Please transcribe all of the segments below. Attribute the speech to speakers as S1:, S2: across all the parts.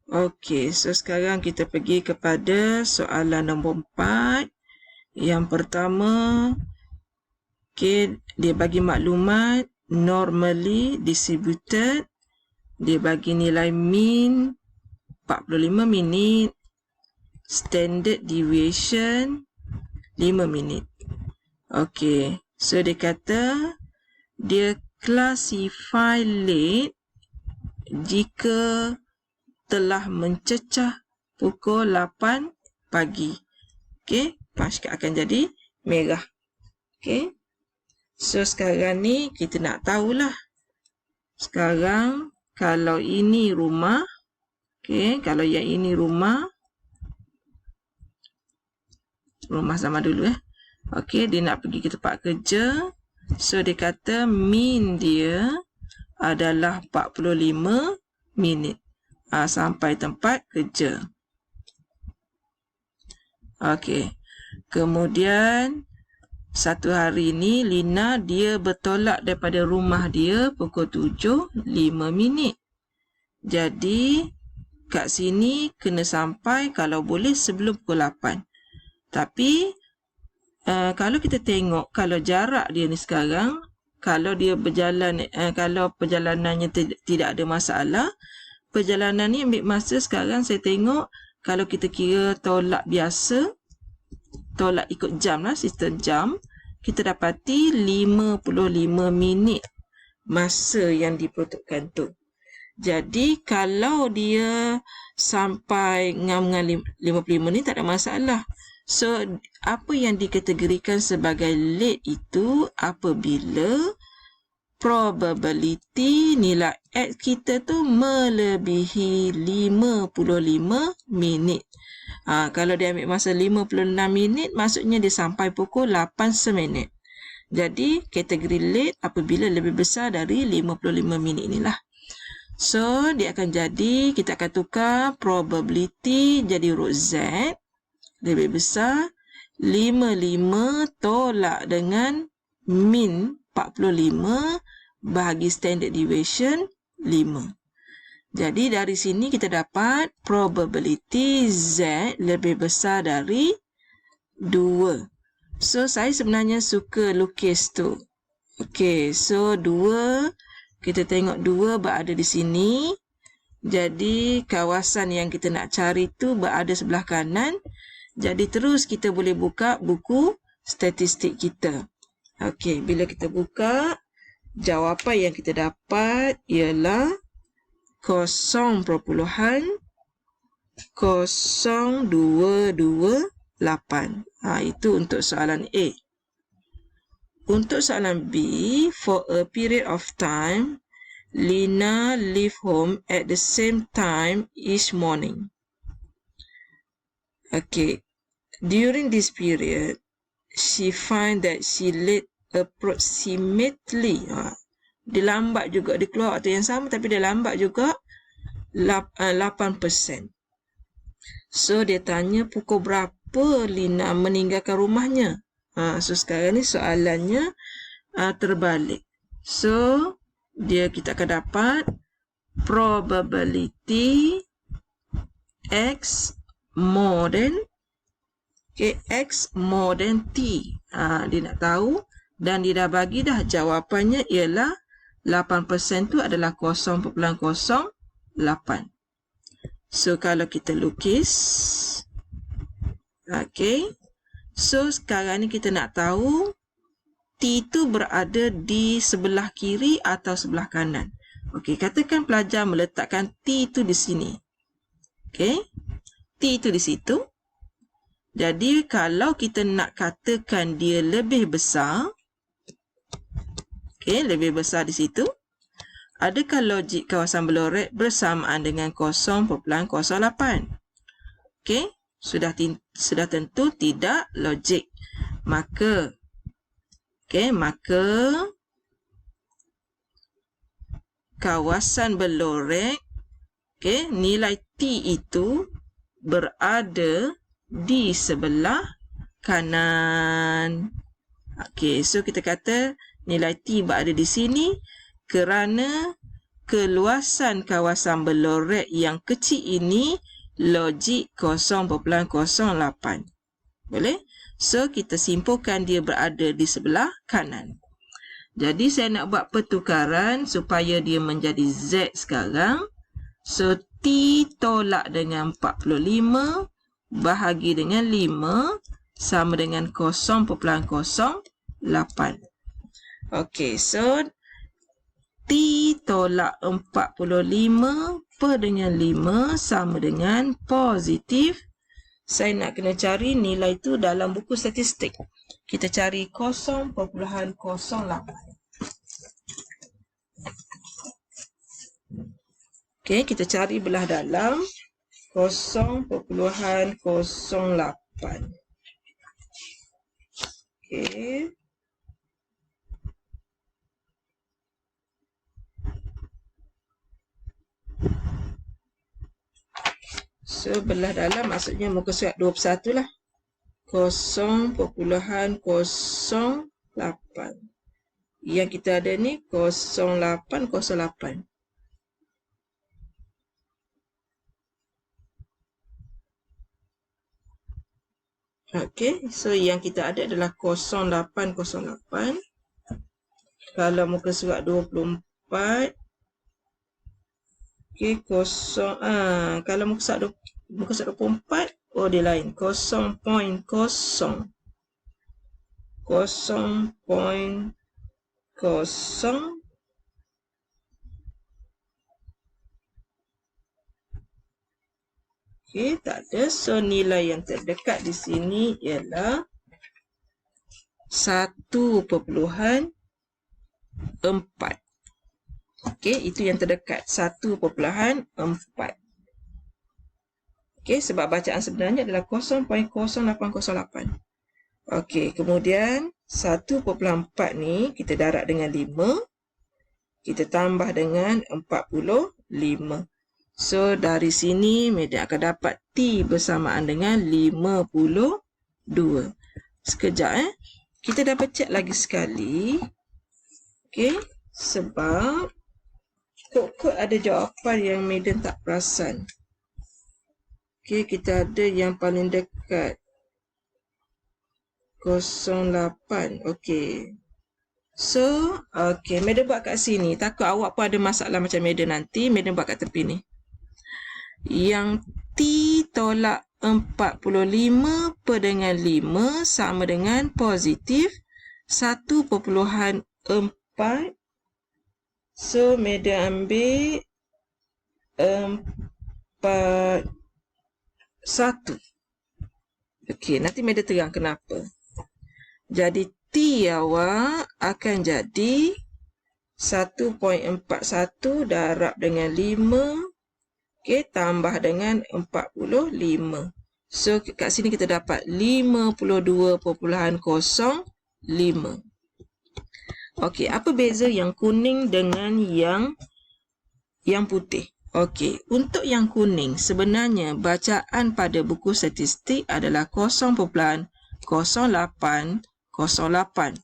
S1: Okey, so sekarang kita pergi kepada soalan nombor 4. Yang pertama, okey, dia bagi maklumat normally distributed. Dia bagi nilai mean 45 minit, standard deviation 5 minit. Okey, so dia kata dia classify late jika telah mencecah pukul 8 pagi. Okey, pashkat akan jadi merah. Okey. So sekarang ni kita nak tahulah. Sekarang kalau ini rumah, okey, kalau yang ini rumah sama dulu Okey, dia nak pergi ke tempat kerja. So dia kata mean dia adalah 45 minit sampai tempat kerja. Okey. Kemudian satu hari ni Lina dia bertolak daripada rumah dia pukul 7:05. Jadi kat sini kena sampai kalau boleh sebelum pukul 8. Tapi kalau kita tengok kalau jarak dia ni sekarang, kalau dia berjalan kalau perjalanannya tidak ada masalah, perjalanan ni ambil masa sekarang saya tengok kalau kita kira tolak biasa, tolak ikut jam lah, sistem jam, kita dapati 55 minit masa yang diperuntukkan tu. Jadi kalau dia sampai ngam-ngam 55 ni tak ada masalah. So apa yang dikategorikan sebagai late itu apabila probability nilai X kita tu melebihi 55 minit. Kalau dia ambil masa 56 minit, maksudnya dia sampai pukul 8 seminit. Jadi kategori late apabila lebih besar dari 55 minit inilah. So dia akan jadi, kita akan tukar probability jadi root Z lebih besar 55 tolak dengan min 45 bahagi standard deviation 5. Jadi dari sini kita dapat probability Z lebih besar dari 2. So saya sebenarnya suka lukis tu. Okey, so 2, kita tengok 2 berada di sini. Jadi kawasan yang kita nak cari tu berada sebelah kanan. Jadi terus kita boleh buka buku statistik kita. Okey, bila kita buka, jawapan yang kita dapat ialah 0.0228. Itu untuk soalan A. Untuk soalan B, for a period of time, Lina leave home at the same time each morning. Okay, during this period, she find that she late approximately. Dia lambat juga, dia keluar waktu yang sama tapi dia lambat juga 8%. So dia tanya pukul berapa Lina meninggalkan rumahnya. So sekarang ni soalannya terbalik. So kita akan dapat probability X more than X more than T. Dia nak tahu dan dia dah bagi dah jawapannya ialah 8% tu adalah 0.08. So kalau kita lukis, okay. So sekarang ni kita nak tahu T tu berada di sebelah kiri atau sebelah kanan. Okey, katakan pelajar meletakkan T tu di sini. Okey, T tu di situ. Jadi kalau kita nak katakan dia lebih besar, okey, lebih besar di situ, adakah logik kawasan Blorek bersamaan dengan 0.08? Okey, sudah tentu tidak logik. Maka kawasan Blorek, nilai T itu berada di sebelah kanan. Okey, so kita kata nilai T berada di sini kerana keluasan kawasan berlorek yang kecil ini logik 0.08. Boleh? So, kita simpulkan dia berada di sebelah kanan. Jadi, saya nak buat pertukaran supaya dia menjadi Z sekarang. So, T tolak dengan 45 bahagi dengan 5 sama dengan 0.08. Okey, so T tolak 45 per dengan 5 sama dengan positif. Saya nak kena cari nilai tu dalam buku statistik. Kita cari 0.08. Okey, kita cari belah dalam 0.08. Okey. So, belah dalam maksudnya muka surat 21 lah. 0.08. Yang kita ada ni 0.808. Okey, so yang kita ada adalah 0.808. Kalau muka surat 24. Okey, kalau muka surat 24, oh dia lain. 0.0. 0.0. Okey, tak ada. So, nilai yang terdekat di sini ialah 1.4. Okey, itu yang terdekat. 1.4. Okey, sebab bacaan sebenarnya adalah 0.0808. Okey, kemudian 1.4 ni kita darab dengan 5. Kita tambah dengan 45. So, dari sini Madam akan dapat T bersamaan dengan 52. Sekejap Kita dapat cek lagi sekali. Okey, sebab kot-kot ada jawapan yang Madam tak perasan. Okey, kita ada yang paling dekat 08. Okey. So, okey, Madam buat kat sini. Takut awak pun ada masalah macam Madam nanti, Madam buat kat tepi ni. Yang T tolak 45 per dengan 5 sama dengan positif 1.4. So, Madam ambil 41. Okey, nanti Madam terang kenapa. Jadi, T awak akan jadi 1.41 darab dengan 5. Okey, tambah dengan 45. So, kat sini kita dapat 52.05. Okey, apa beza yang kuning dengan yang putih? Okey, untuk yang kuning, sebenarnya bacaan pada buku statistik adalah 0.0808,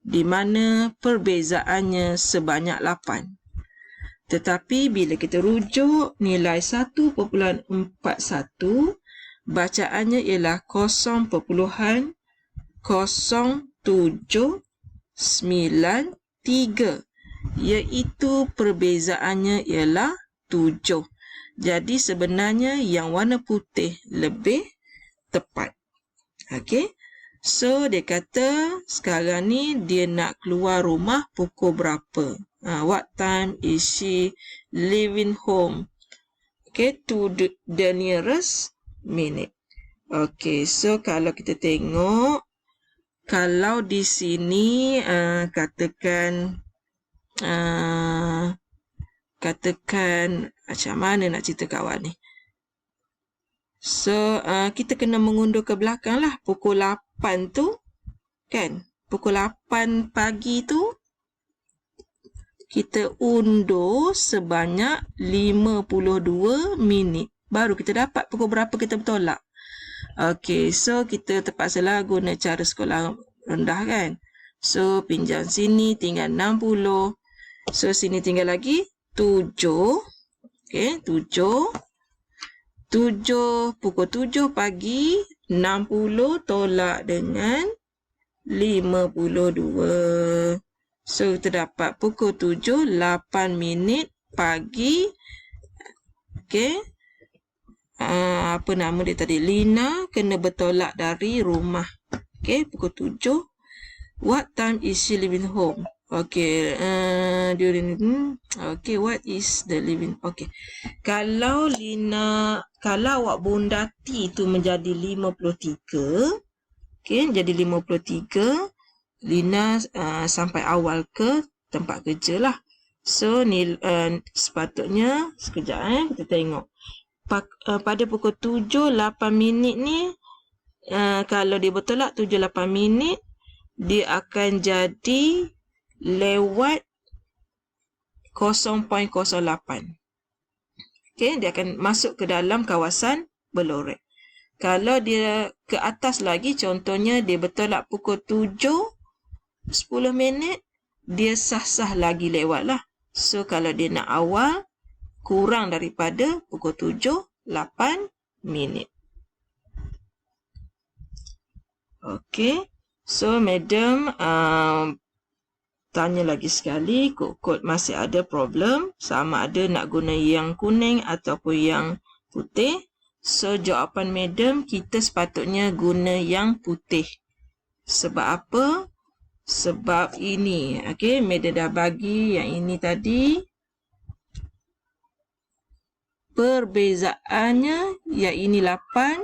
S1: di mana perbezaannya sebanyak 8. Tetapi bila kita rujuk nilai 1.41, bacaannya ialah 0.0793, iaitu perbezaannya ialah 7. Jadi sebenarnya yang warna putih lebih tepat. Okey. So, dia kata sekarang ni dia nak keluar rumah pukul berapa? What time is she leaving home? Okay, to the nearest minute. Okay, so kalau kita tengok, kalau di sini katakan macam mana nak cerita kawan ni? So, kita kena mengundur ke belakang lah. Pukul 8 tu, kan? Pukul 8 pagi tu, kita undur sebanyak 52 minit. Baru kita dapat pukul berapa kita bertolak. Okey, so kita terpaksalah guna cara sekolah rendah, kan? So, pinjam sini tinggal 60. So, sini tinggal lagi 7. Okey, 7. Pukul 7 pagi, 60 tolak dengan 52. So, kita dapat pukul 7, 8 minit pagi. Okey. Apa nama dia tadi? Lina kena bertolak dari rumah. Okey, pukul 7. What time is she leaving home? Okey, okey, what is the leaving? Okey. Kalau awak bondati tu menjadi 53, okey, jadi 53, Lina sampai awal ke tempat kerja lah. So, sepatutnya, sekejap kita tengok. Pada pukul 7, 8 minit ni, kalau dia bertolak 7, 8 minit, dia akan jadi lewat 0.08. Okey, dia akan masuk ke dalam kawasan Belorek. Kalau dia ke atas lagi, contohnya dia bertolak pukul 7, 10 minit, dia sah-sah lagi lewat lah. So, kalau dia nak awal, kurang daripada pukul 7, 8 minit. Okey. So, Madam tanya lagi sekali, kod masih ada problem, sama ada nak guna yang kuning ataupun yang putih. So, jawapan Madam, kita sepatutnya guna yang putih. Sebab apa? Sebab ini. Okey, Madam dah bagi yang ini tadi. Perbezaannya, yang ini 8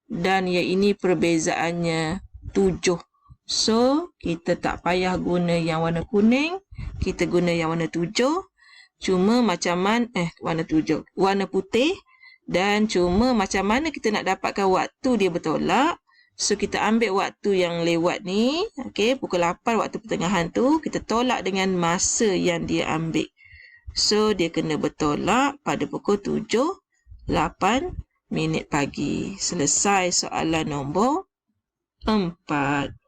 S1: dan yang ini perbezaannya 7. So, kita tak payah guna yang warna kuning. Kita guna yang warna 7. Cuma macam mana, warna putih. Dan cuma macam mana kita nak dapatkan waktu dia bertolak. So, kita ambil waktu yang lewat ni. Okey, pukul 8 waktu pertengahan tu. Kita tolak dengan masa yang dia ambil. So, dia kena bertolak pada pukul 7, 8 minit pagi. Selesai soalan nombor 4.